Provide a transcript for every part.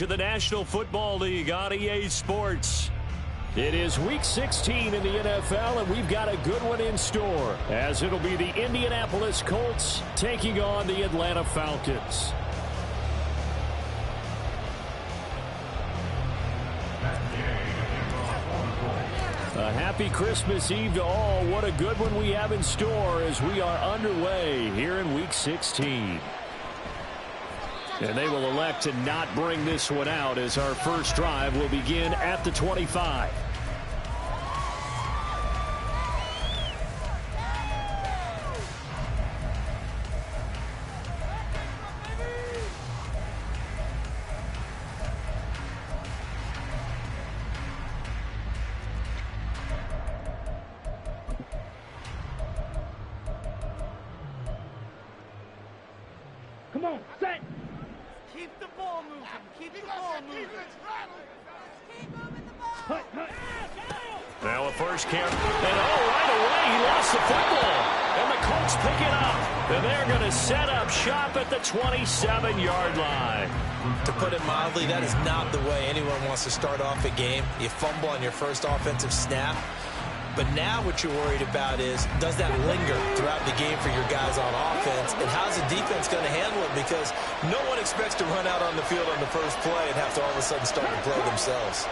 coverage of the National Football League on EA Sports. It is Week 16 in the NFL, and we've got a good one in store, as it'll be the Indianapolis Colts taking on the Atlanta Falcons. A happy Christmas Eve to all. What a good one we have in store as we are underway here in Week 16. And they will elect to not bring this one out as our first drive will begin at the 25. Come on, set! Keep the ball moving. Keep the ball moving. Keep moving the ball. Now a first carry. And right away he lost the football. And the Colts pick it up. And they're going to set up shop at the 27-yard line. To put it mildly, that is not the way anyone wants to start off a game. You fumble on your first offensive snap. But now what you're worried about is, does that linger throughout the game for your guys on offense? And how's the defense going to handle it? Because no one expects to run out on the field on the first play and have to all of a sudden start to play themselves.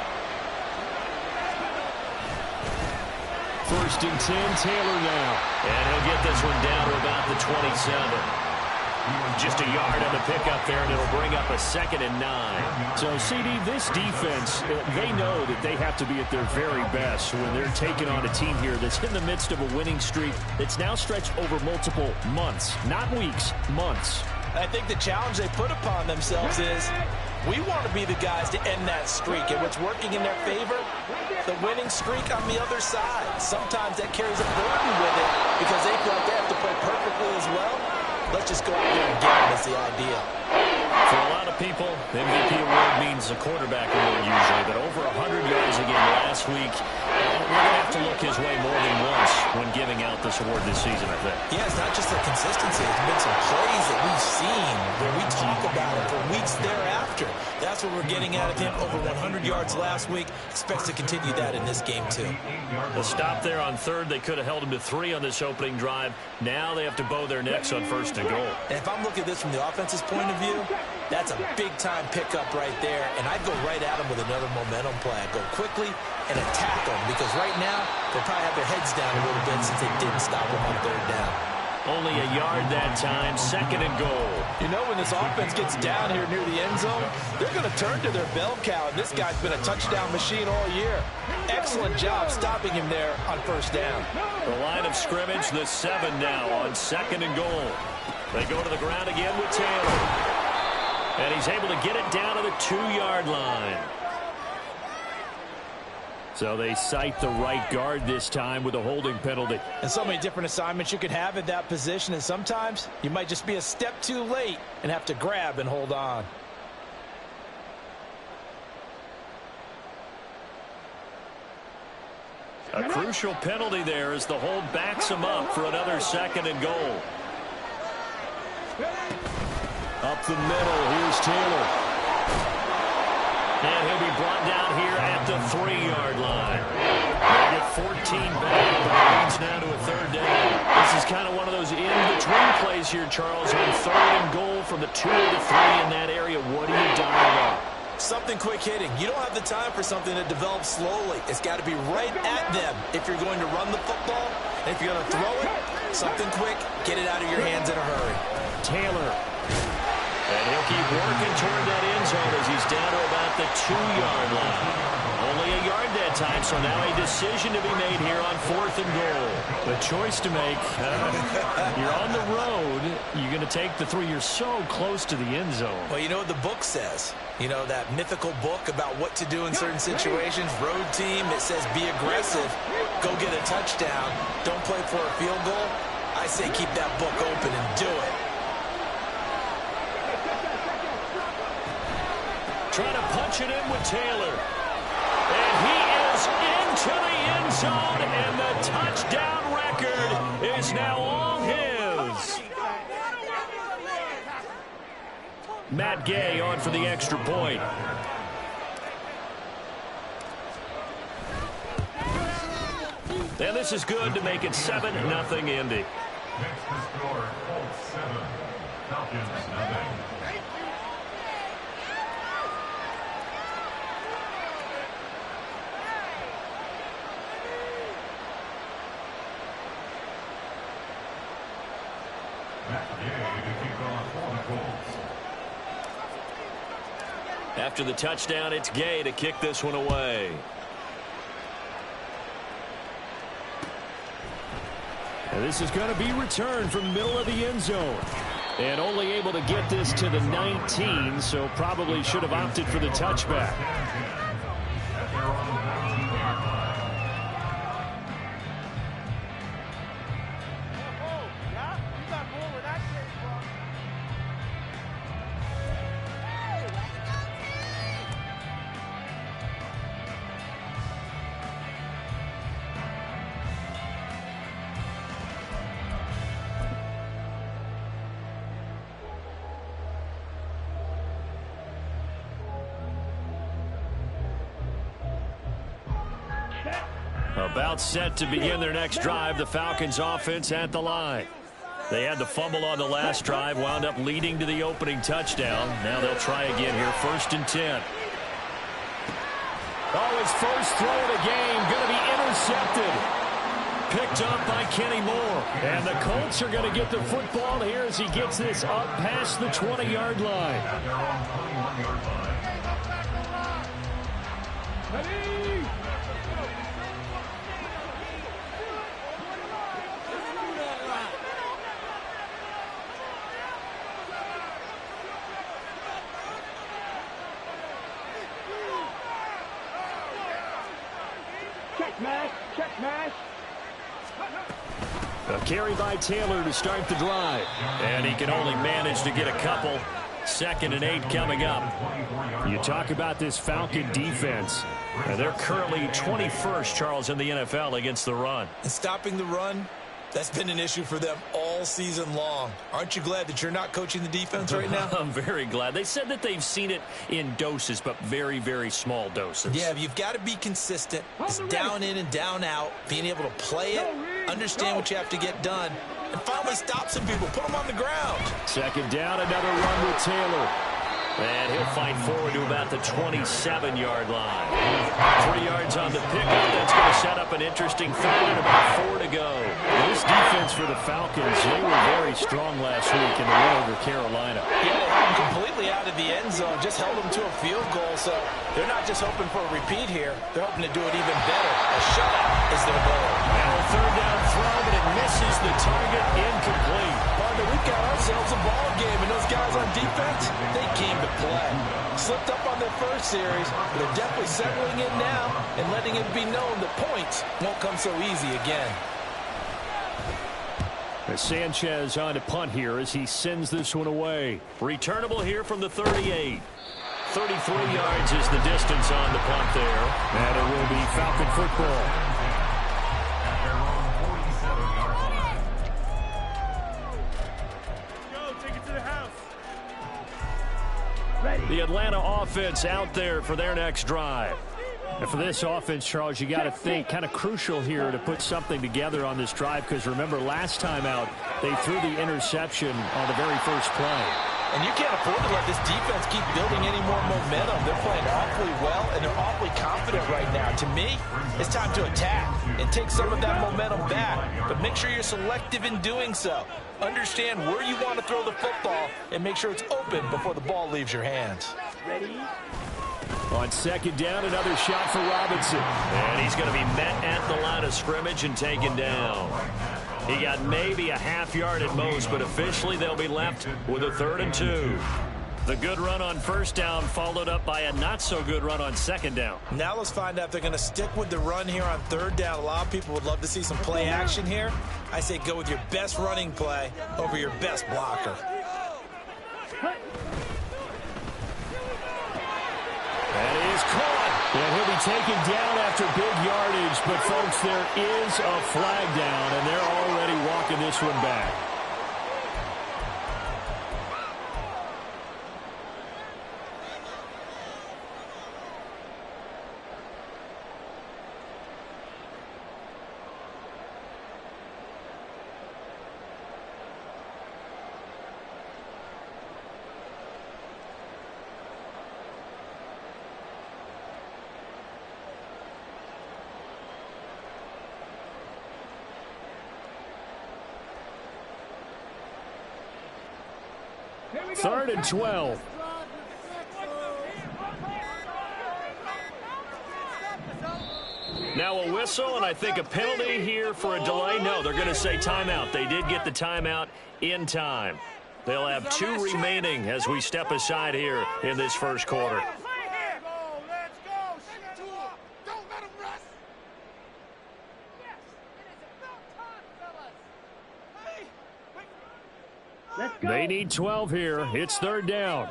First and 10, Taylor now. And he'll get this one down to about the 27. Just a yard on the pickup there, and it'll bring up a 2nd and 9. So, CD, this defense, they know that they have to be at their very best when they're taking on a team here that's in the midst of a winning streak that's now stretched over multiple months, not weeks, months. I think the challenge they put upon themselves is, we want to be the guys to end that streak. And what's working in their favor? The winning streak on the other side. Sometimes that carries a burden with it because they feel like they have to play perfectly as well. Let's just go out there and get them is the idea. For a lot of people, the MVP award means a quarterback award usually, but over 100 yards again last week. We're going to have to look his way more than once when giving out this award this season, I think. Yeah, it's not just the consistency. It's been some plays that we've seen where we talk about it for weeks thereafter. That's what we're getting out of him. Over 100 yards last week. Expects to continue that in this game, too. The stop there on third. They could have held him to 3 on this opening drive. Now they have to bow their necks on 1st and goal. And if I'm looking at this from the offense's point of view, that's a big-time pickup right there. And I'd go right at him with another momentum play. I'd go quickly and attack them because right now they'll probably have their heads down a little bit since they didn't stop them on 3rd down. Only a yard that time, 2nd and goal. You know, when this offense gets down here near the end zone, they're going to turn to their bell cow, and this guy's been a touchdown machine all year. Excellent job stopping him there on 1st down. The line of scrimmage, the 7 now on 2nd and goal. They go to the ground again with Taylor. And he's able to get it down to the 2-yard line. So they cite the right guard this time with a holding penalty. And so many different assignments you could have at that position, and sometimes you might just be a step too late and have to grab and hold on. A crucial penalty there as the hold backs him up for another 2nd and goal. Up the middle, here's Taylor. And he'll be brought down here at the 3-yard line. They'll get 14 back, but it leads now to a 3rd down. This is kind of one of those in-between plays here, Charles, on 3rd and goal from the 2 to the 3 in that area. What do you dial up? Something quick hitting. You don't have the time for something that develops slowly. It's got to be right at them if you're going to run the football. And if you're going to throw it, something quick, get it out of your hands in a hurry. Taylor. And he'll keep working toward that end zone as he's down to about the 2-yard line. Only a yard that time, so now a decision to be made here on 4th and goal. A choice to make. You're on the road. You're going to take the 3. You're so close to the end zone. Well, you know what the book says. You know, that mythical book about what to do in certain situations. Road team that says be aggressive. Go get a touchdown. Don't play for a field goal. I say keep that book open and do it. Trying to punch it in with Taylor. And he is into the end zone, and the touchdown record is now all his. Matt Gay on for the extra point. And this is good to make it 7-0 Indy. Next to score, Colts 7, Falcons nothing. After the touchdown, it's Gay to kick this one away. And this is going to be returned from the middle of the end zone. And only able to get this to the 19, so probably should have opted for the touchback. About set to begin their next drive, the Falcons offense at the line. They had the fumble on the last drive, wound up leading to the opening touchdown. Now they'll try again here, 1st and 10. Oh, his first throw of the game going to be intercepted. Picked up by Kenny Moore. And the Colts are going to get the football here as he gets this up past the 20-yard line. Check mash. A carry by Taylor to start the drive. And he can only manage to get a couple. 2nd and 8 coming up. You talk about this Falcon defense. They're currently 21st, Charles, in the NFL against the run. And stopping the run, that's been an issue for them all season long. Aren't you glad that you're not coaching the defense right now? I'm very glad. They said that they've seen it in doses, but very, very small doses. Yeah, you've got to be consistent. It's down in and down out, being able to play it, understand what you have to get done, and finally stop some people, put them on the ground. 2nd down, another run with Taylor. And he'll fight forward to about the 27-yard line. 3 yards on the pickup. That's going to set up an interesting 3rd and about 4 to go. This defense for the Falcons, they were very strong last week in the win over Carolina. Yeah, they held them completely out of the end zone, just held them to a field goal. So they're not just hoping for a repeat here. They're hoping to do it even better. A shutout is their goal. And a 3rd down throw, but it misses the target, incomplete. Partner, we've got ourselves a ball game, and those guys on defense, they came to play. Slipped up on their first series, but they're definitely settling in now and letting it be known that points won't come so easy again. Sanchez on to punt here as he sends this one away. Returnable here from the 38. 33 yards is the distance on the punt there. And it will be Falcon football. The Atlanta offense out there for their next drive. And for this offense, Charles, you got to think kind of crucial here to put something together on this drive, because remember last time out they threw the interception on the very first play. And you can't afford to let this defense keep building any more momentum. They're playing awfully well, and they're awfully confident right now. To me, it's time to attack and take some of that momentum back. But make sure you're selective in doing so. Understand where you want to throw the football and make sure it's open before the ball leaves your hands. Ready? On 2nd down, another shot for Robinson. And he's going to be met at the line of scrimmage and taken down. He got maybe a half yard at most, but officially they'll be left with a 3rd and 2. The good run on 1st down followed up by a not-so-good run on 2nd down. Now let's find out if they're going to stick with the run here on 3rd down. A lot of people would love to see some play action here. I say go with your best running play over your best blocker. And he is caught. And he'll be taken down after big yardage. But, folks, there is a flag down, and they're already walking this one back. 3rd and 12. Now a whistle, and I think a penalty here for a delay. No, they're going to say timeout. They did get the timeout in time. They'll have 2 remaining as we step aside here in this first quarter. They need 12 here. It's 3rd down.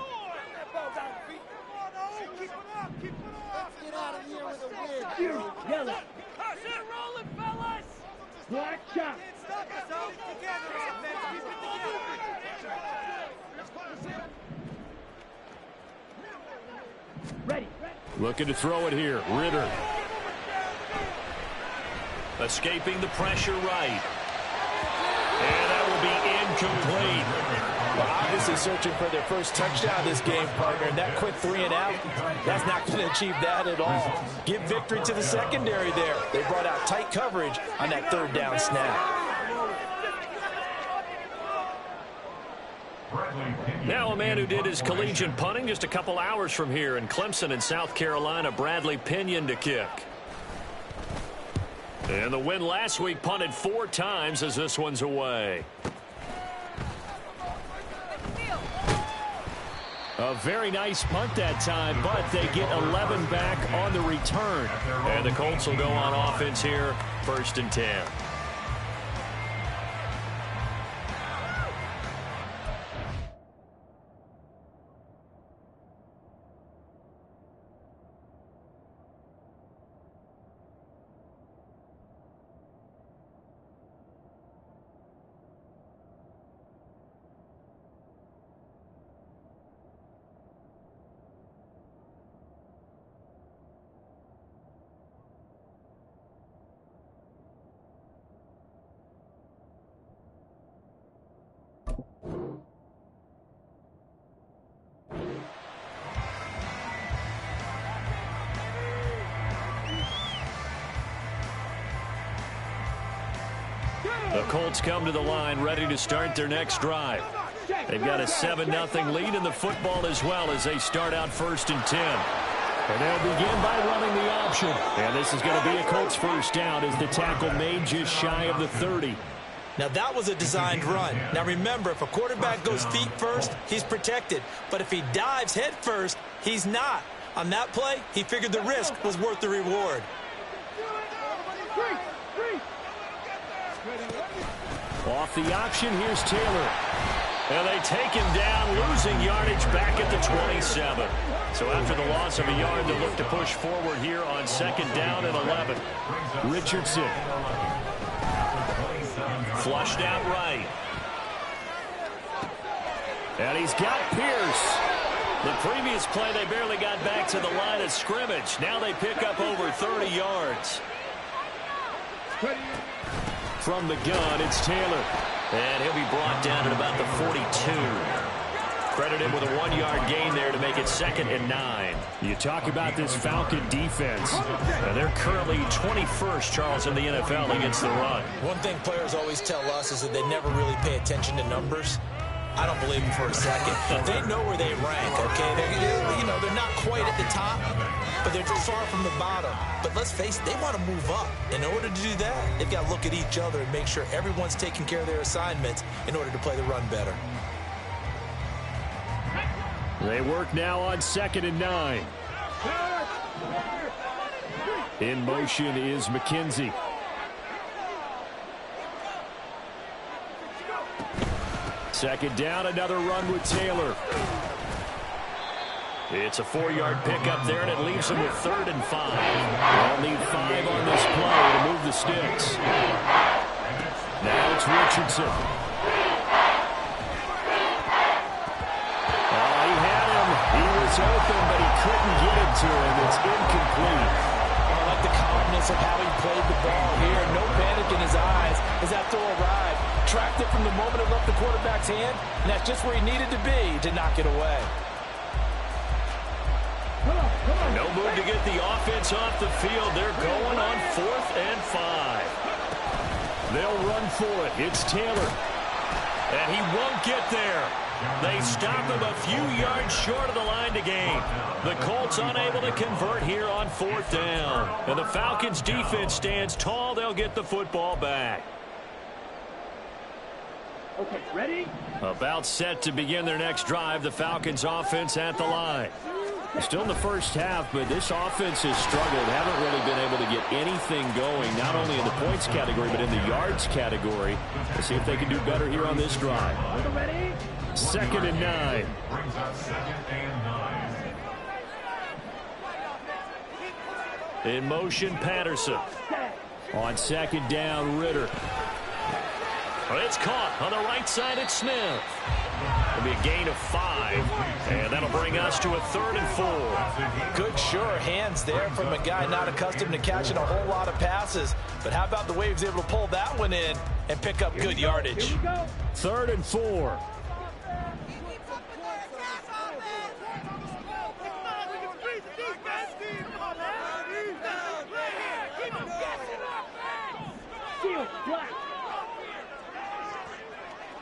Looking to throw it here. Ritter. Escaping the pressure right. And that will be incomplete. Well, obviously searching for their first touchdown this game, partner. And that quick 3 and out, that's not going to achieve that at all. Give victory to the secondary there. They brought out tight coverage on that 3rd down snap. Now a man who did his collegiate punting just a couple hours from here in Clemson in South Carolina, Bradley Pinion to kick. And the win last week punted 4 times as this one's away. A very nice punt that time, but they get 11 back on the return. And the Colts will go on offense here, 1st and 10. The Colts come to the line ready to start their next drive. They've got a 7-0 lead in the football as well as they start out 1st and 10. And they'll begin by running the option. And this is going to be a Colts first down as the tackle made just shy of the 30. Now, that was a designed run. Now, remember, if a quarterback goes feet first, he's protected. But if he dives head first, he's not. On that play, he figured the risk was worth the reward. Off the option, here's Taylor. And they take him down, losing yardage back at the 27. So after the loss of a yard, they'll look to push forward here on 2nd down and 11. Richardson. Flushed out right. And he's got Pierce. The previous play, they barely got back to the line of scrimmage. Now they pick up over 30 yards. From the gun, it's Taylor. And he'll be brought down at about the 42. Credit him with a 1-yard gain there to make it 2nd and 9. You talk about this Falcon defense. They're currently 21st, Charles, in the NFL against the run. One thing players always tell us is that they never really pay attention to numbers. I don't believe them for a second. They know where they rank, okay? They're not quite at the top, but they're too far from the bottom. But let's face it, they want to move up. In order to do that, they've got to look at each other and make sure everyone's taking care of their assignments in order to play the run better. They work now on 2nd and 9. In motion is McKenzie. Second down, another run with Taylor. It's a 4-yard pickup there, and it leaves them with 3rd and 5. They'll need 5 on this play to move the sticks. Now it's Richardson. He had him. He was open, but he couldn't get it to him. It's incomplete. I like the calmness of how he played the ball here. No panic in his eyes as that throw arrived. Tracked it from the moment it left the quarterback's hand, and that's just where he needed to be to knock it away. No move to get the offense off the field. They're going on 4th and 5. They'll run for it. It's Taylor. And he won't get there. They stop him a few yards short of the line to gain. The Colts unable to convert here on 4th down. And the Falcons defense stands tall. They'll get the football back. Okay, ready? About set to begin their next drive. The Falcons offense at the line. Still in the first half, but this offense has struggled. Haven't really been able to get anything going, not only in the points category, but in the yards category. Let's see if they can do better here on this drive. Ready? 2nd and 9. Brings up 2nd and 9. In motion, Patterson. On 2nd down, Ritter. It's caught on the right side at Smith. It'll be a gain of 5, and that'll bring us to a 3rd and 4. Good, sure hands there from a guy not accustomed to catching a whole lot of passes. But how about the way he was able to pull that one in and pick up good yardage? 3rd and 4.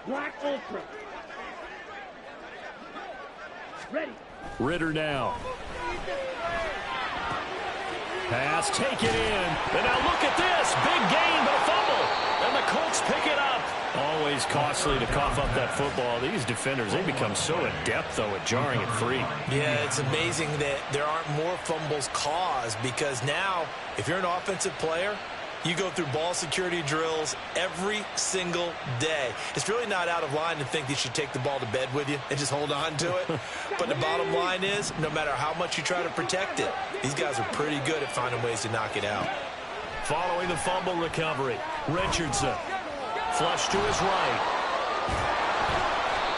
Black Ultra. Ready. Ritter now. Pass taken in. And now look at this. Big gain, but a fumble. And the Colts pick it up. Always costly to cough up that football. These defenders, they become so adept, though, at jarring it free. Yeah, it's amazing that there aren't more fumbles caused, because now, if you're an offensive player, you go through ball security drills every single day. It's really not out of line to think that you should take the ball to bed with you and just hold on to it. But the bottom line is, no matter how much you try to protect it, these guys are pretty good at finding ways to knock it out. Following the fumble recovery, Richardson. Flush to his right.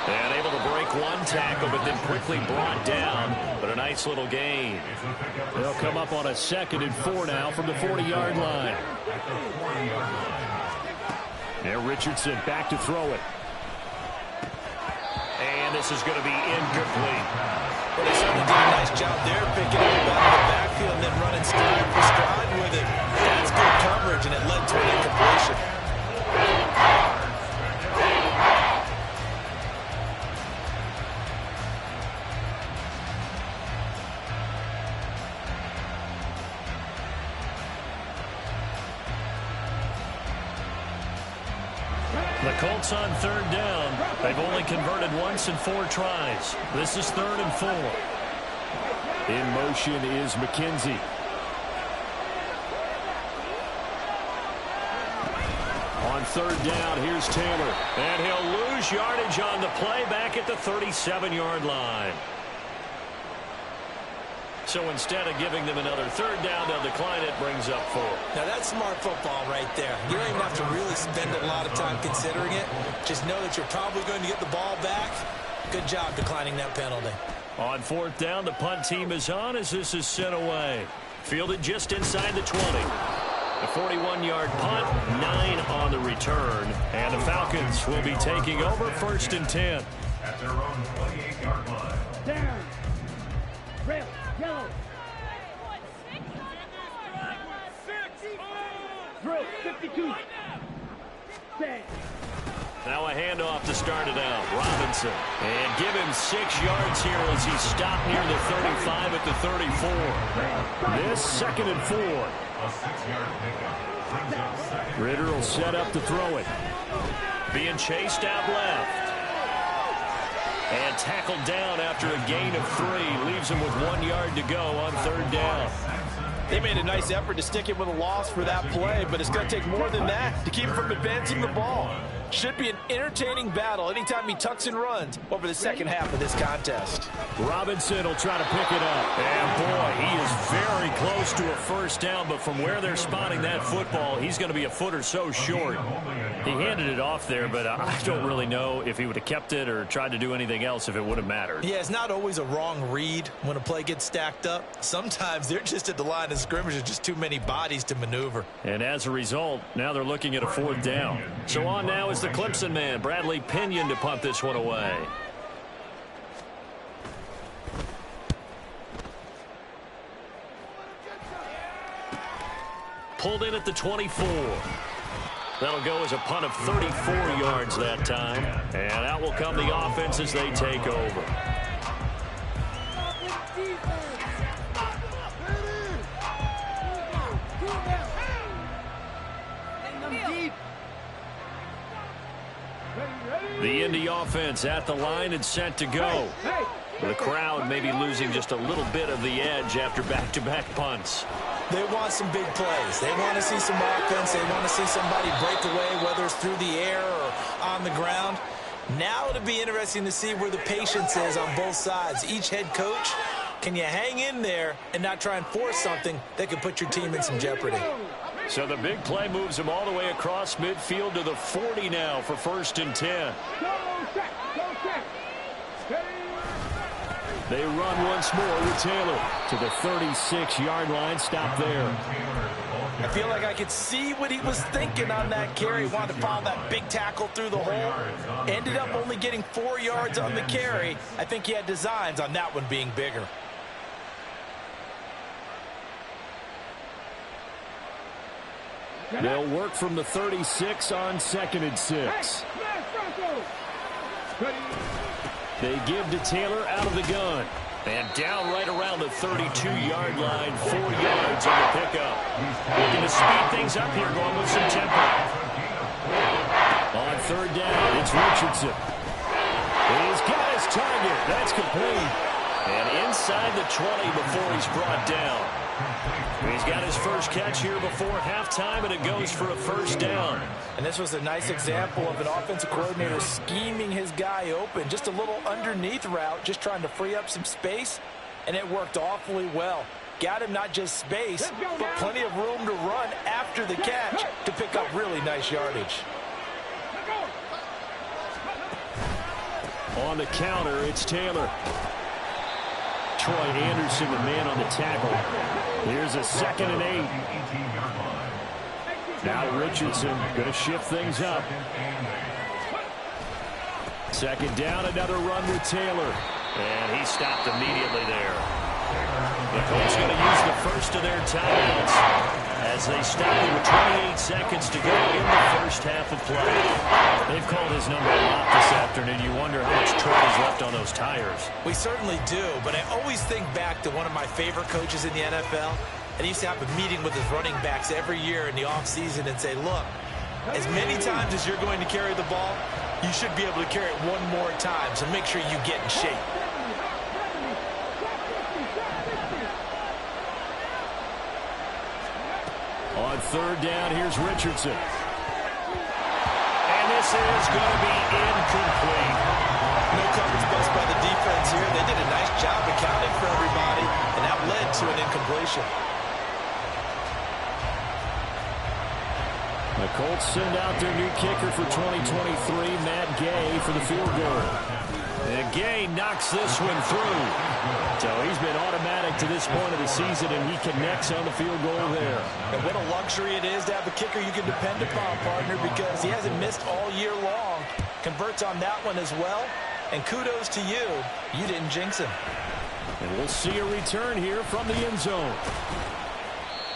And able to break one tackle, but then quickly brought down. But a nice little gain. They'll come up on a 2nd and 4 now from the 40-yard line. Now Richardson back to throw it. And this is going to be incomplete. Well, they certainly did a nice job there, picking it up out of the backfield and then running stride for stride with it. That's good coverage, and it led to an incompletion. The Colts on 3rd down. They've only converted once in 4 tries. This is 3rd and 4. In motion is McKenzie. On 3rd down, here's Taylor. And he'll lose yardage on the play back at the 37-yard line. So instead of giving them another 3rd down, they'll decline it, brings up 4. Now that's smart football right there. You don't even have to really spend a lot of time considering it. Just know that you're probably going to get the ball back. Good job declining that penalty. On 4th down, the punt team is on as this is sent away. Fielded just inside the 20. A 41-yard punt, 9 on the return. And the Falcons will be taking over 1st and 10. At their own 28-yard line. Down. Red. Yellow. Drill. 52. Stand. Now a handoff to start it out. Robinson. And give him 6 yards here as he stopped near the 35 at the 34. This 2nd and 4. A 6-yard pickup. Brings up 2nd. Ritter will set up to throw it. Being chased out left. And tackled down after a gain of 3. Leaves him with 1 yard to go on 3rd down. They made a nice effort to stick him with a loss for that play, but it's going to take more than that to keep him from advancing the ball. Should be an entertaining battle anytime he tucks and runs over the second half of this contest. Robinson will try to pick it up. And boy, he is very close to a 1st down, but from where they're spotting that football, he's going to be a foot or so short. He handed it off there, but I don't really know if he would have kept it or tried to do anything else if it would have mattered. Yeah, it's not always a wrong read when a play gets stacked up. Sometimes they're just at the line of scrimmage with just too many bodies to maneuver. And as a result, now they're looking at a 4th down. So on now is the Clemson man, Bradley Pinion, to punt this one away. Pulled in at the 24. That'll go as a punt of 34 yards that time. And out will come the offense as they take over. The Indy offense at the line and set to go. The crowd may be losing just a little bit of the edge after back-to-back punts. They want some big plays. They want to see some offense. They want to see somebody break away, whether it's through the air or on the ground. Now it'll be interesting to see where the patience is on both sides. Each head coach, can you hang in there and not try and force something that could put your team in some jeopardy? So the big play moves him all the way across midfield to the 40 now for 1st and 10. They run once more with Taylor to the 36-yard line. Stop there. I feel like I could see what he was thinking on that carry. Wanted to follow that big tackle through the hole. Ended up only getting 4 yards on the carry. I think he had designs on that one being bigger. They'll work from the 36 on 2nd and 6. They give to Taylor out of the gun. And down right around the 32-yard line, 4 yards on the pickup. Looking to speed things up here, going with some tempo. On 3rd down, it's Richardson. He's got his target. That's complete. And inside the 20 before he's brought down. He's got his first catch here before halftime, and it goes for a 1st down. And this was a nice example of an offensive coordinator scheming his guy open. Just a little underneath route, just trying to free up some space, and it worked awfully well. Got him not just space, but plenty of room to run after the catch to pick up really nice yardage. On the counter, it's Taylor. Troy Anderson, the man on the tackle. Here's a 2nd and 8. Now Richardson going to shift things up. 2nd down, another run with Taylor. And he stopped immediately there. The Colts going to use the first of their timeouts as they stop it with 28 seconds to go in the first half of play. They've called his number a lot this afternoon. You wonder how much tread is left on those tires. We certainly do, but I always think back to one of my favorite coaches in the NFL. And he used to have a meeting with his running backs every year in the offseason and say, look, as many times as you're going to carry the ball, you should be able to carry it one more time, so make sure you get in shape. On 3rd down, here's Richardson. And this is going to be incomplete. No coverage bust by the defense here. They did a nice job accounting for everybody, and that led to an incompletion. The Colts send out their new kicker for 2023, Matt Gay, for the field goal. And Gay knocks this one through. So he's been automatic to this point of the season, and he connects on the field goal there. And what a luxury it is to have a kicker you can depend upon, partner, because he hasn't missed all year long. Converts on that one as well. And kudos to you. You didn't jinx him. And we'll see a return here from the end zone.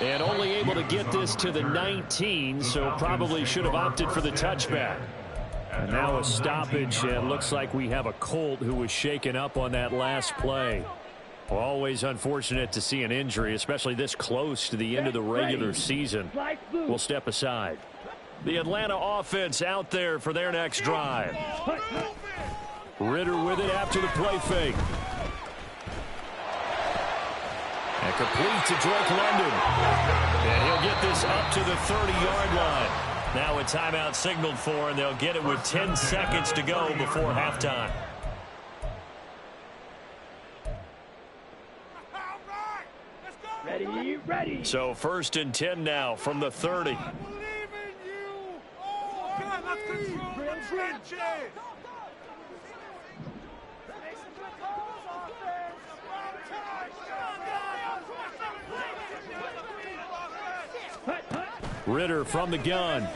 And only able to get this to the 19, so probably should have opted for the touchback. And now a stoppage, and looks like we have a Colt who was shaken up on that last play. Always unfortunate to see an injury, especially this close to the end of the regular season. We'll step aside. The Atlanta offense out there for their next drive. Ritter with it after the play fake. And complete to Drake London. And he'll get this up to the 30-yard line. Now a timeout signaled for, and they'll get it with 10 seconds to go before halftime. Ready. So 1st and 10 now from the 30. I believe in you. Oh, God, let's control the trenches. Ritter from the gun.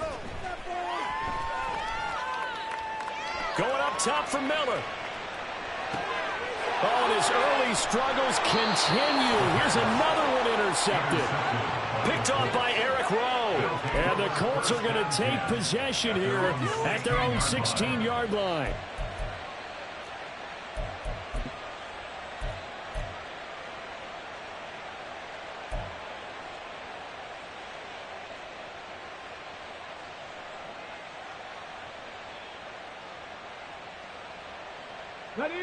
Going up top for Miller. Oh, and his early struggles continue. Here's another one intercepted. Picked off by Eric Rowe. And the Colts are going to take possession here at their own 16-yard line. Ready?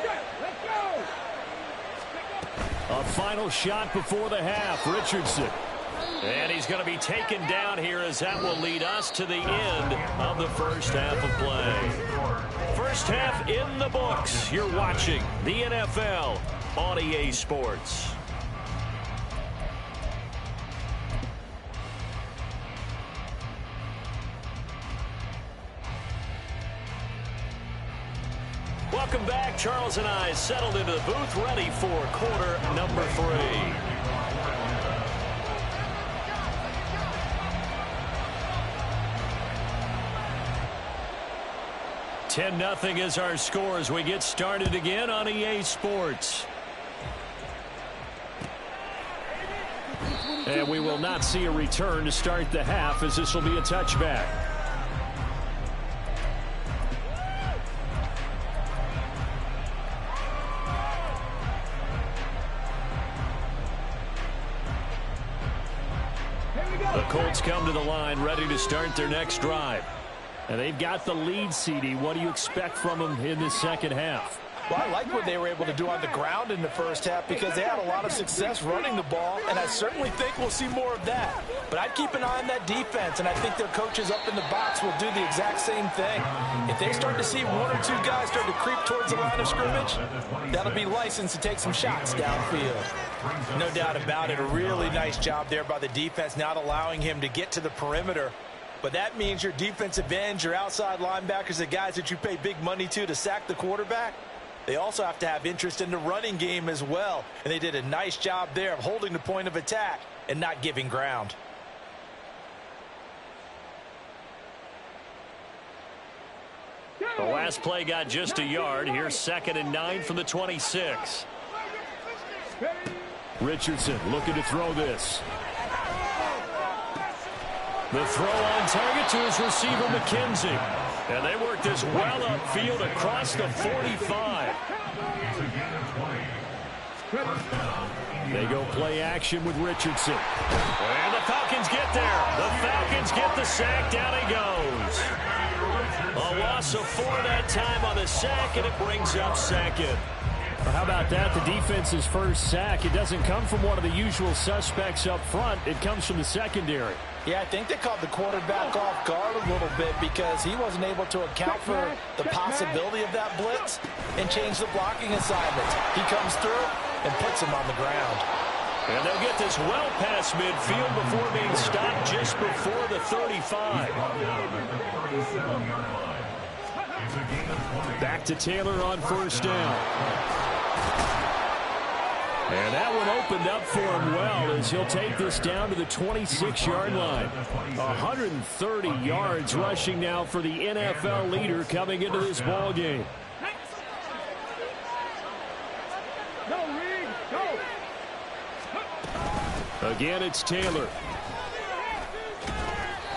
Set, let's go! A final shot before the half. Richardson. And he's going to be taken down here as that will lead us to the end of the first half of play. First half in the books. You're watching the NFL on EA Sports. Welcome back. Charles and I settled into the booth, ready for quarter number 3. 10-0 is our score as we get started again on EA Sports. And we will not see a return to start the half, as this will be a touchback. The Colts come to the line, ready to start their next drive. And they've got the lead, CD. What do you expect from them in the second half? Well, I like what they were able to do on the ground in the first half because they had a lot of success running the ball, and I certainly think we'll see more of that. But I'd keep an eye on that defense, and I think their coaches up in the box will do the exact same thing. If they start to see one or two guys start to creep towards the line of scrimmage, that'll be licensed to take some shots downfield. No doubt about it. A really nice job there by the defense, not allowing him to get to the perimeter. But that means your defensive ends, your outside linebackers, the guys that you pay big money to sack the quarterback, they also have to have interest in the running game as well. And they did a nice job there of holding the point of attack and not giving ground. The last play got just a yard. Here's 2nd and 9 from the 26. Richardson looking to throw this. The throw on target to his receiver, McKenzie. And they work this well upfield across the 45. They go play action with Richardson. And the Falcons get there. The Falcons get the sack. Down he goes. A loss of 4 that time on the sack, and it brings up 2nd. Well, how about that? The defense's first sack. It doesn't come from one of the usual suspects up front. It comes from the secondary. Yeah, I think they caught the quarterback off guard a little bit because he wasn't able to account for the possibility of that blitz and change the blocking assignments. He comes through and puts him on the ground. And they'll get this well past midfield before being stopped just before the 35. Back to Taylor on first down. And that one opened up for him well as he'll take this down to the 26-yard line. 130 yards rushing now for the NFL leader coming into this ball game. Again, it's Taylor.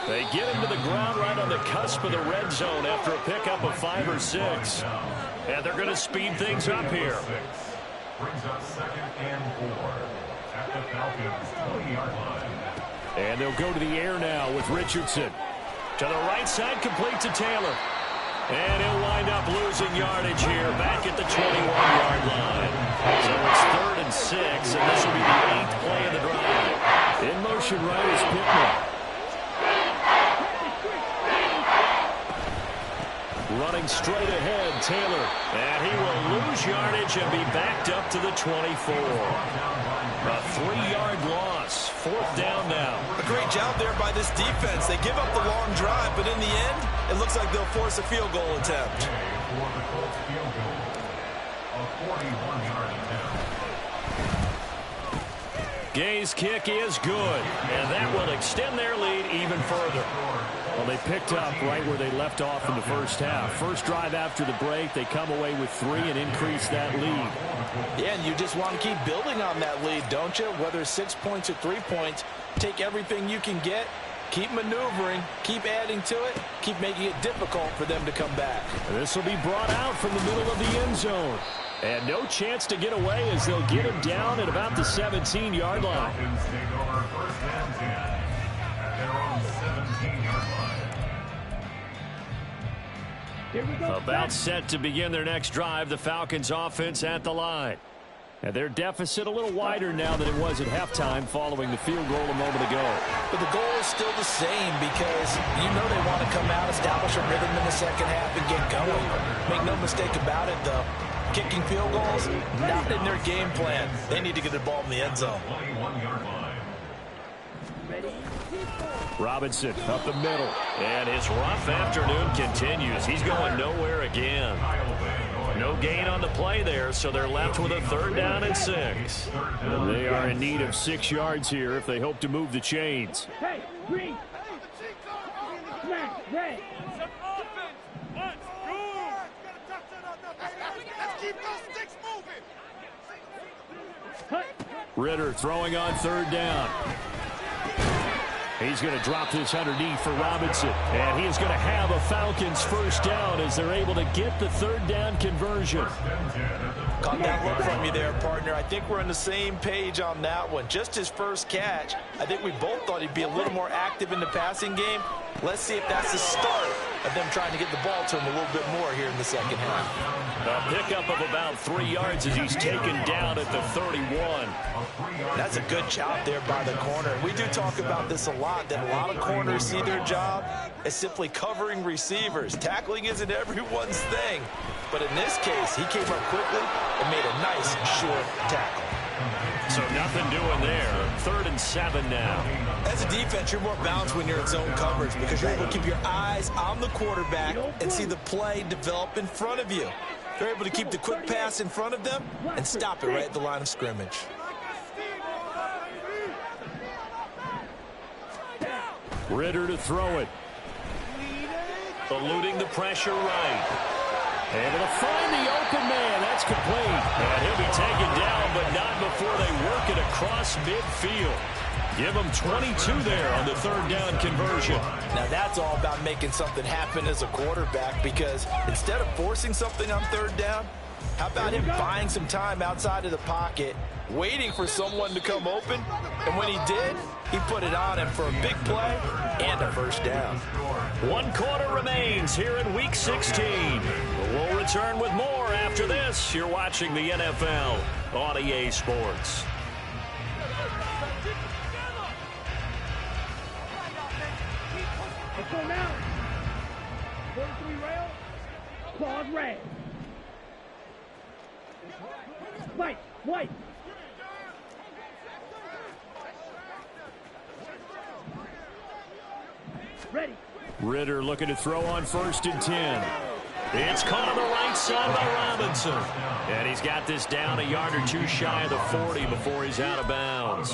They get him to the ground right on the cusp of the red zone after a pickup of 5 or 6. And they're going to speed things up here. Brings up 2nd and 4 at the Falcons' 20-yard line. And they'll go to the air now with Richardson. To the right side, complete to Taylor. And he'll wind up losing yardage here back at the 21-yard line. So it's 3rd and 6, and this will be the 8th play of the drive. In motion right is Pittman. Running straight ahead, Taylor. And he will lose yardage and be backed up to the 24. A 3-yard loss. 4th down now. A great job there by this defense. They give up the long drive, but in the end, it looks like they'll force a field goal attempt. For the Colts field goal, a 41-yard attempt. Gay's kick is good, and that will extend their lead even further. Well, they picked up right where they left off in the first half. First drive after the break, they come away with 3 and increase that lead. Yeah, and you just want to keep building on that lead, don't you? Whether it's 6 points or 3 points, take everything you can get, keep maneuvering, keep adding to it, keep making it difficult for them to come back. This will be brought out from the middle of the end zone. And no chance to get away as they'll get him down at about the 17-yard line. Falcons take over first and 10 at their own 17-yard line. About set to begin their next drive, the Falcons offense at the line. And their deficit a little wider now than it was at halftime following the field goal a moment ago. But the goal is still the same because you know they want to come out, establish a rhythm in the second half, and get going. Make no mistake about it, though. Kicking field goals, not in their game plan. They need to get the ball in the end zone. 21-yard line. Robinson up the middle. And his rough afternoon continues. He's going nowhere again. No gain on the play there, so they're left with a 3rd down and 6. And they are in need of 6 yards here if they hope to move the chains. Hey, green. Smash, red. Let's keep those sticks moving. Ritter throwing on 3rd down. He's going to drop this underneath for Robinson. And he is going to have a Falcons 1st down as they're able to get the 3rd down conversion. Caught that look from you there, partner. I think we're on the same page on that one. Just his first catch. I think we both thought he'd be a little more active in the passing game. Let's see if that's the start of them trying to get the ball to him a little bit more here in the second half. A pickup of about 3 yards as he's taken down at the 31. That's a good job there by the corner. We do talk about this a lot, that a lot of corners see their job as simply covering receivers. Tackling isn't everyone's thing. But in this case, he came up quickly and made a nice, short tackle. So nothing doing there. 3rd and 7 now. As a defense, you're more balanced when you're in zone coverage because you're able to keep your eyes on the quarterback and see the play develop in front of you. You're able to keep the quick pass in front of them and stop it right at the line of scrimmage. Ritter to throw it. Eluding the pressure right. Able to find the open man. That's complete. And he'll be taken down, but not before they work it across midfield. Give him 22 there on the 3rd down conversion. Now that's all about making something happen as a quarterback because instead of forcing something on 3rd down, how about him buying some time outside of the pocket, waiting for someone to come open, and when he did, he put it on him for a big play and a 1st down. 1 quarter remains here in Week 16. We'll return with more after this. You're watching the NFL on EA Sports. Let's go now. 43 rail. Claws red. White, white. Ready. Ritter looking to throw on 1st and 10. It's caught on the right side by Robinson. And he's got this down a yard or 2 shy of the 40 before he's out of bounds.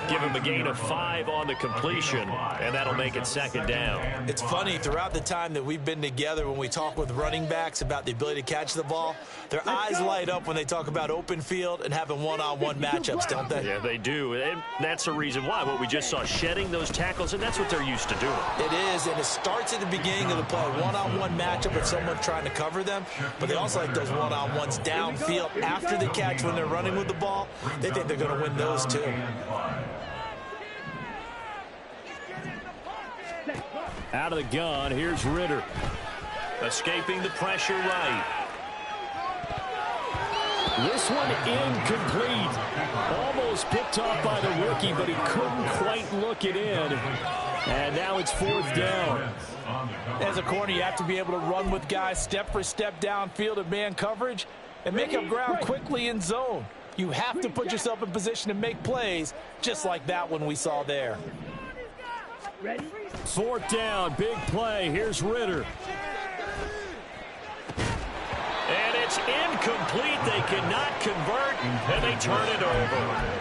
Give him a gain of 5 on the completion, and that'll make it 2nd down. It's funny, throughout the time that we've been together, when we talk with running backs about the ability to catch the ball, their eyes light up when they talk about open field and having one-on-one matchups, don't they? Yeah, they do. And that's the reason why. What we just saw, shedding those tackles, and that's what they're used to doing. It is, and it starts at the beginning of the play. One-on-one matchup with someone trying to cover them, but they also like those one-on-ones downfield after the catch when they're running with the ball. They think they're going to win those too. Out of the gun, here's Ritter. Escaping the pressure right. This one incomplete. Almost picked off by the rookie, but he couldn't quite look it in. And now it's 4th down. As a corner, you have to be able to run with guys step for step downfield at man coverage and make up ground quickly in zone. You have to put yourself in position to make plays just like that one we saw there. Ready. 4th down, big play. Here's Ritter. And it's incomplete. They cannot convert, and they turn it over.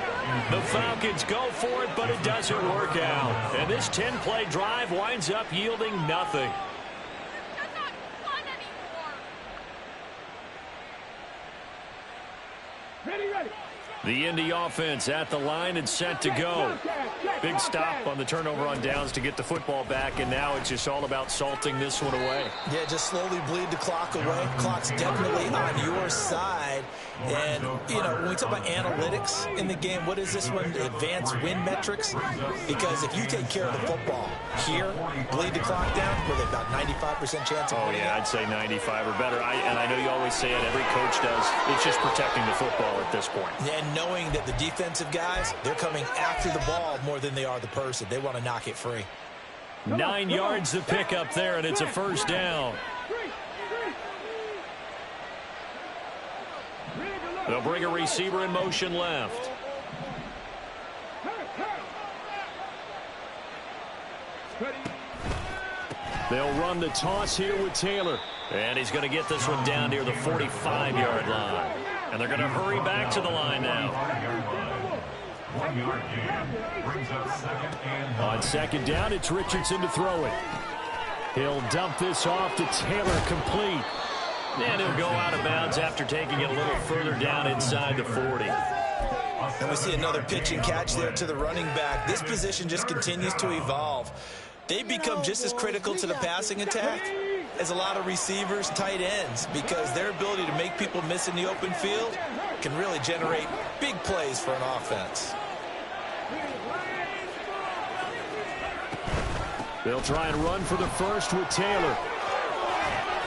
The Falcons go for it, but it doesn't work out. And this 10-play drive winds up yielding nothing. The Indy offense at the line and set to go. Big stop on the turnover on downs to get the football back, and now it's just all about salting this one away. Yeah, just slowly bleed the clock away. Clock's definitely on your side. And, you know, when we talk about analytics in the game, what is this one? Advanced win metrics? Because if you take care of the football here, bleed the clock down, with about 95% chance of winning. Oh, yeah, I'd say 95 or better. And I know you always say it, every coach does. It's just protecting the football at this point. And knowing that the defensive guys, they're coming after the ball more than they are the person. They want to knock it free. 9 yards to pick up there, and it's a first down. They'll bring a receiver in motion left. They'll run the toss here with Taylor. And he's going to get this one down near the 45-yard line. And they're going to hurry back to the line now. 1 yard gain brings up second and 9. On second down, it's Richardson to throw it. He'll dump this off to Taylor, complete. And he'll go out of bounds after taking it a little further down inside the 40. And we see another pitch and catch there to the running back. This position just continues to evolve. They become just as critical to the passing attack as a lot of receivers, tight ends, because their ability to make people miss in the open field can really generate big plays for an offense. They'll try and run for the first with Taylor.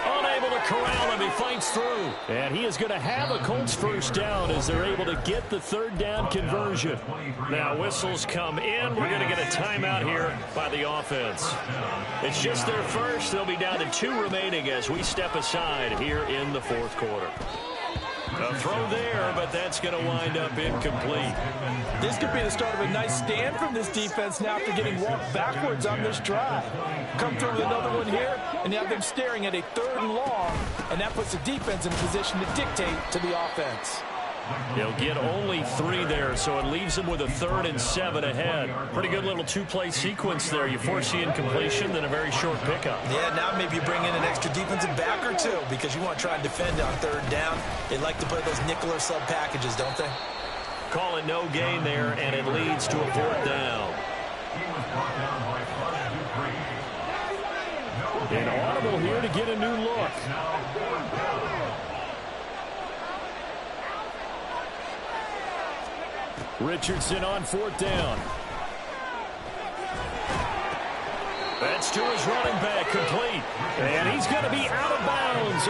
Unable to corral him. He fights through. And he is going to have a Colts first down as they're able to get the third down conversion. Now whistles come in. We're going to get a timeout here by the offense. It's just their first. They'll be down to 2 remaining as we step aside here in the fourth quarter. A throw there, but that's going to wind up incomplete. This could be the start of a nice stand from this defense now after getting walked backwards on this drive. Come through with another one here, and you have them staring at a 3rd and long, and that puts the defense in a position to dictate to the offense. They'll get only 3 there, so it leaves them with a 3rd and 7 ahead. Pretty good little 2-play sequence there. You force the incompletion, then a very short pickup. Yeah, now maybe you bring in an extra defensive back or 2 because you want to try and defend on 3rd down. They like to play those nickel or sub packages, don't they? Call it no gain there, and it leads to a 4th down. An audible here to get a new look. Richardson on 4th down. That's to his running back, complete. And he's going to be out of bounds.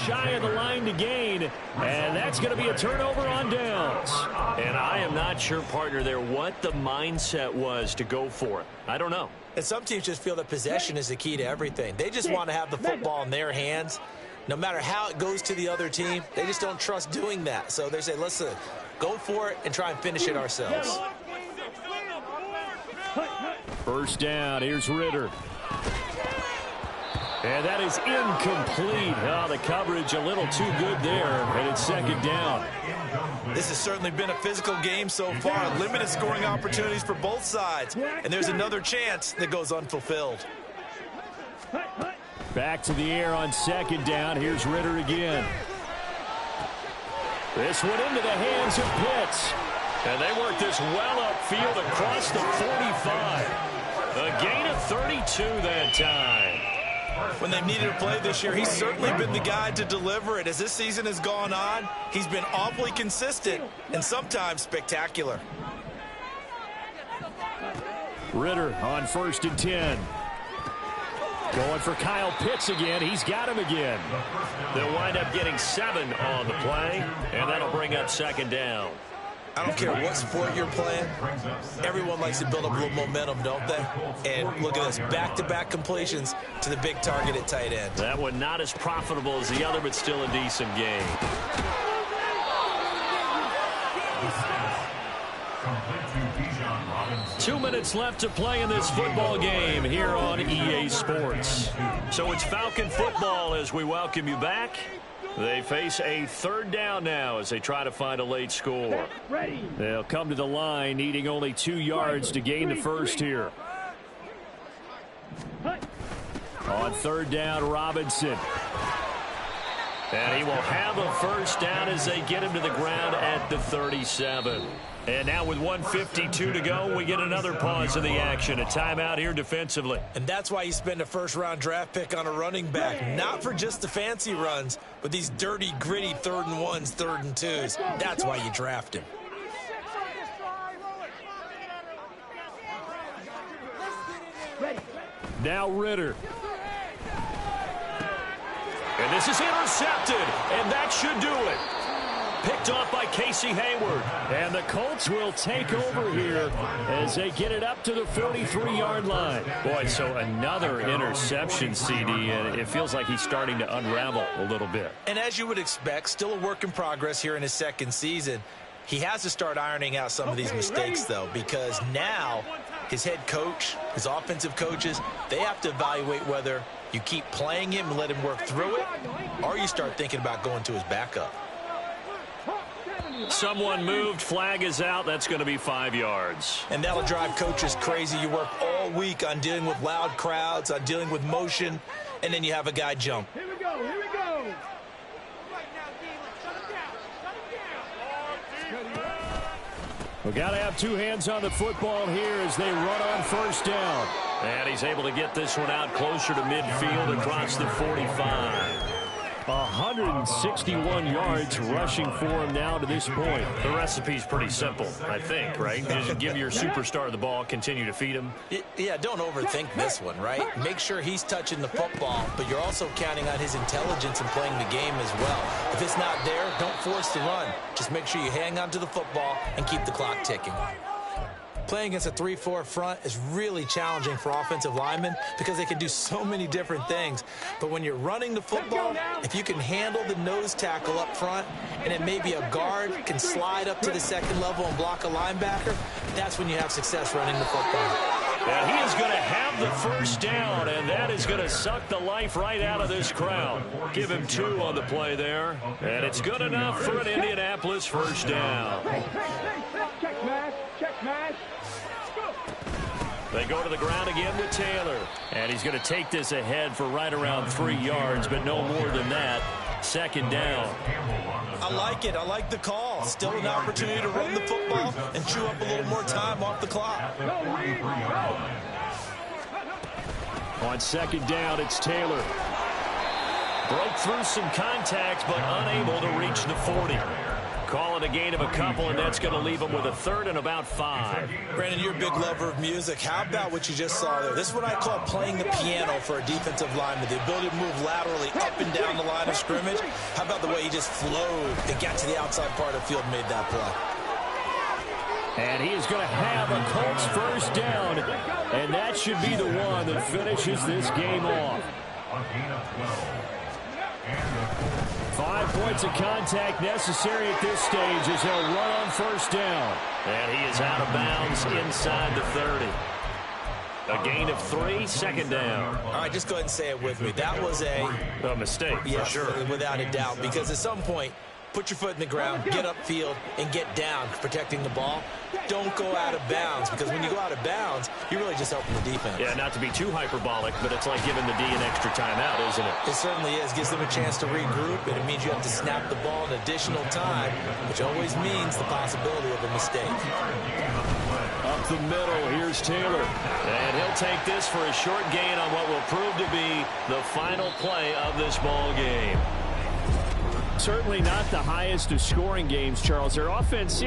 Shy of the line to gain, and that's going to be a turnover on downs. And I am not sure, partner, there what the mindset was to go for it. I don't know. And some teams just feel that possession is the key to everything. They just want to have the football in their hands. No matter how it goes to the other team, they just don't trust doing that. So they say, listen, go for it and try and finish it ourselves. First down, here's Ritter. And that is incomplete. Oh, the coverage a little too good there, and it's 2nd down. This has certainly been a physical game so far. Limited scoring opportunities for both sides. And there's another chance that goes unfulfilled. Back to the air on 2nd down. Here's Ritter again. This one into the hands of Pitts. And they work this well upfield across the 45. A gain of 32 that time. When they've needed a play this year, he's certainly been the guy to deliver it. As this season has gone on, he's been awfully consistent and sometimes spectacular. Ritter on 1st and 10. Going for Kyle Pitts again. He's got him again. They'll wind up getting 7 on the play, and that'll bring up 2nd down. I don't care what sport you're playing. Everyone likes to build up a little momentum, don't they? And look at this, back-to-back completions to the big target at tight end. That one not as profitable as the other, but still a decent game. 2 minutes left to play in this football game here on EA Sports. So it's Falcon football as we welcome you back. They face a third down now as they try to find a late score. They'll come to the line needing only 2 yards to gain the first here. On third down, Robinson. And he will have a first down as they get him to the ground at the 37. And now with 1:52 to go, we get another pause in the action. A timeout here defensively. And that's why you spend a first-round draft pick on a running back. Not for just the fancy runs, but these dirty, gritty 3rd and 1s, 3rd and 2s. That's why you draft him. Now Ritter. And this is intercepted, and that should do it. Picked off by Casey Hayward. And the Colts will take over here as they get it up to the 43-yard line. Boy, so another interception, CD, and it feels like he's starting to unravel a little bit. And as you would expect, still a work in progress here in his second season. He has to start ironing out some of these mistakes, though, because now his head coach, his offensive coaches, they have to evaluate whether you keep playing him and let him work through it, or you start thinking about going to his backup. Someone moved, flag is out, that's going to be 5 yards. And that'll drive coaches crazy. You work all week on dealing with loud crowds, on dealing with motion, and then you have a guy jump. Here we go, here we go. We've got to have 2 hands on the football here as they run on first down. And he's able to get this one out closer to midfield across the 45. 161 yards rushing for him now to this point. The recipe's pretty simple, I think, right? You just give your superstar the ball, continue to feed him. Yeah, don't overthink this one, right? Make sure he's touching the football, but you're also counting on his intelligence in playing the game as well. If it's not there, don't force the run. Just make sure you hang on to the football and keep the clock ticking. Playing against a 3-4 front is really challenging for offensive linemen because they can do so many different things. But when you're running the football, if you can handle the nose tackle up front and then maybe a guard can slide up to the second level and block a linebacker, that's when you have success running the football. And he is going to have the first down, and that is going to suck the life right out of this crowd. Give him 2 on the play there, and it's good enough for an Indianapolis first down. Check match, check match. They go to the ground again with Taylor. And he's going to take this ahead for right around 3 yards, but no more than that. Second down. I like it. I like the call. Still an opportunity to run the football and chew up a little more time off the clock. On second down, it's Taylor. Broke through some contacts, but unable to reach the 40. Call it a gain of a couple, and that's going to leave him with a 3rd and about 5. Brandon, you're a big lover of music. How about what you just saw there? This is what I call playing the piano for a defensive lineman, the ability to move laterally up and down the line of scrimmage. How about the way he just flowed and got to the outside part of the field and made that play? And he is going to have a Colts first down, and that should be the one that finishes this game off. 5 points of contact necessary at this stage as he'll run on first down. And he is out of bounds inside the 30. A gain of 3, second down. All right, just go ahead and say it with me. That was a mistake, yes, for sure. Without a doubt, because at some point, put your foot in the ground, get upfield, and get down protecting the ball. Don't go out of bounds, because when you go out of bounds, you're really just helping the defense. Yeah, not to be too hyperbolic, but it's like giving the D an extra timeout, isn't it? It certainly is. Gives them a chance to regroup, and it means you have to snap the ball an additional time, which always means the possibility of a mistake. Up the middle, here's Taylor. And he'll take this for a short gain on what will prove to be the final play of this ball game. Certainly not the highest of scoring games, Charles. Their offense